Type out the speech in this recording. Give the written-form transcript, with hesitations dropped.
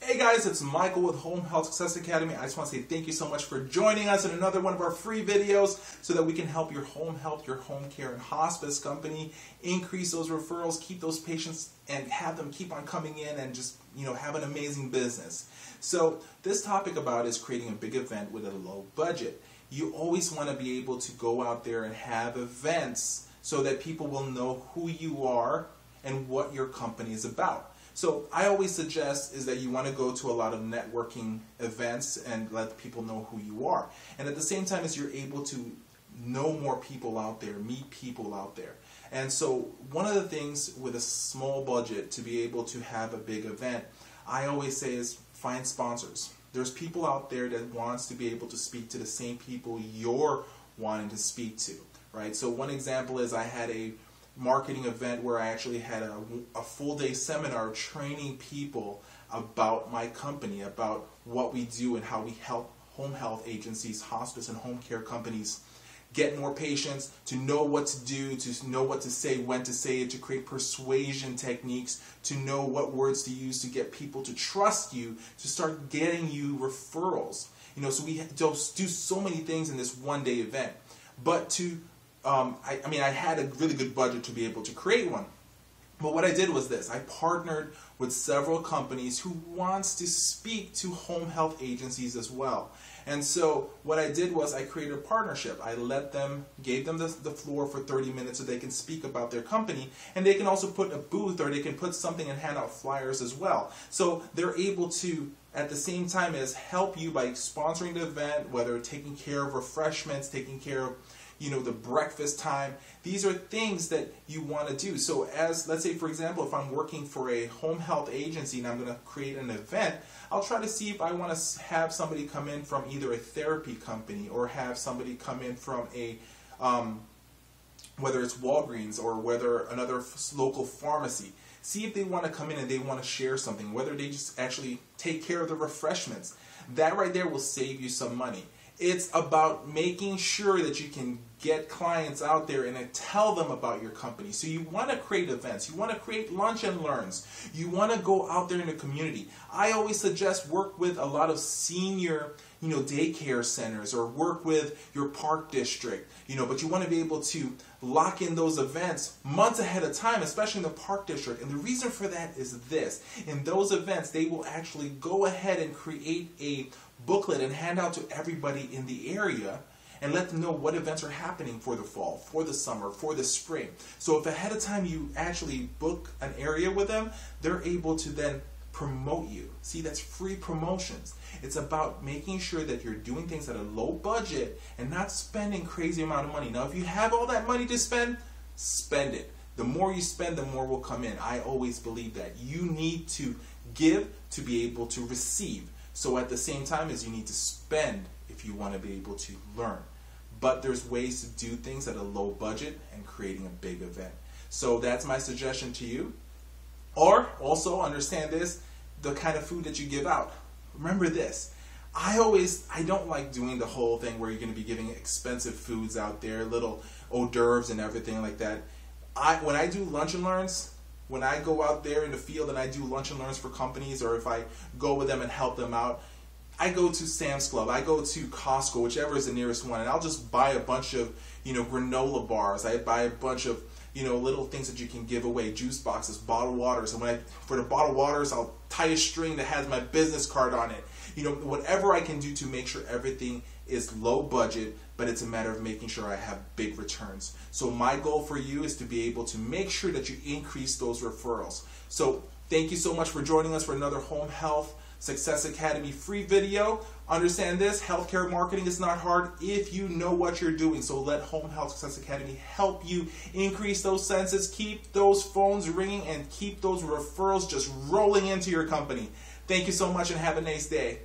Hey guys, it's Michael with Home Health Success Academy. I just want to say thank you so much for joining us in another one of our free videos so that we can help your home health, your home care and hospice company increase those referrals, keep those patients and have them keep on coming in and just, have an amazing business. So this topic about is creating a big event with a low budget. You always want to be able to go out there and have events so that people will know who you are and what your company is about. So I always suggest is that you want to go to a lot of networking events and let people know who you are. And at the same time as you're able to know more people out there, meet people out there. And so one of the things with a small budget to be able to have a big event, I always say is find sponsors. There's people out there that wants to be able to speak to the same people you're wanting to speak to, right? So one example is I had a marketing event where I actually had a full day seminar training people about my company, about what we do and how we help home health agencies, hospice and home care companies get more patients, to know what to do, to know what to say, when to say it, to create persuasion techniques, to know what words to use to get people to trust you, to start getting you referrals. So we just do so many things in this one day event. But to I had a really good budget to be able to create one. But what I did was this. I partnered with several companies who wants to speak to home health agencies as well. And so what I did was I created a partnership. I gave them the floor for 30 minutes so they can speak about their company, and they can also put a booth or they can put something and hand out flyers as well. So they're able to, at the same time as help you by sponsoring the event, whether taking care of refreshments, taking care of the breakfast time. These are things that you want to do. So let's say, for example, if I'm working for a home health agency and I'm going to create an event, I'll try to see if I want to have somebody come in from either a therapy company or have somebody come in from a, whether it's Walgreens or whether another local pharmacy. See if they want to come in and they want to share something, whether they just actually take care of the refreshments. That right there will save you some money. It's about making sure that you can get clients out there and tell them about your company. So you want to create events. You want to create lunch and learns. You want to go out there in the community. I always suggest work with a lot of senior daycare centers or work with your park district, but you want to be able to lock in those events months ahead of time, especially in the park district. And the reason for that is this. In those events, they will actually go ahead and create a booklet and hand out to everybody in the area and let them know what events are happening for the fall, for the summer, for the spring. So if ahead of time you actually book an area with them, they're able to then promote you. See, that's free promotions. It's about making sure that you're doing things at a low budget and not spending crazy amount of money. Now, if you have all that money to spend, spend it. The more you spend, the more will come in. I always believe that. You need to give to be able to receive. So at the same time as you need to spend if you want to be able to learn. But there's ways to do things at a low budget and creating a big event. So that's my suggestion to you. Or also understand this, the kind of food that you give out. Remember this, I don't like doing the whole thing where you're going to be giving expensive foods out there, little hors d'oeuvres and everything like that. When I do lunch and learns, when I go out there in the field and I do lunch and learns for companies, or if I go with them and help them out, I go to Sam's Club, I go to Costco, whichever is the nearest one, and I'll just buy a bunch of, granola bars. I buy a bunch of, little things that you can give away, juice boxes, bottled waters. And for the bottled waters, I'll tie a string that has my business card on it. Whatever I can do to make sure everything is low budget, but it's a matter of making sure I have big returns. So my goal for you is to be able to make sure that you increase those referrals. So thank you so much for joining us for another Home Health Success Academy free video. Understand this, healthcare marketing is not hard if you know what you're doing. So let Home Health Success Academy help you increase those census, keep those phones ringing, and keep those referrals just rolling into your company. Thank you so much and have a nice day.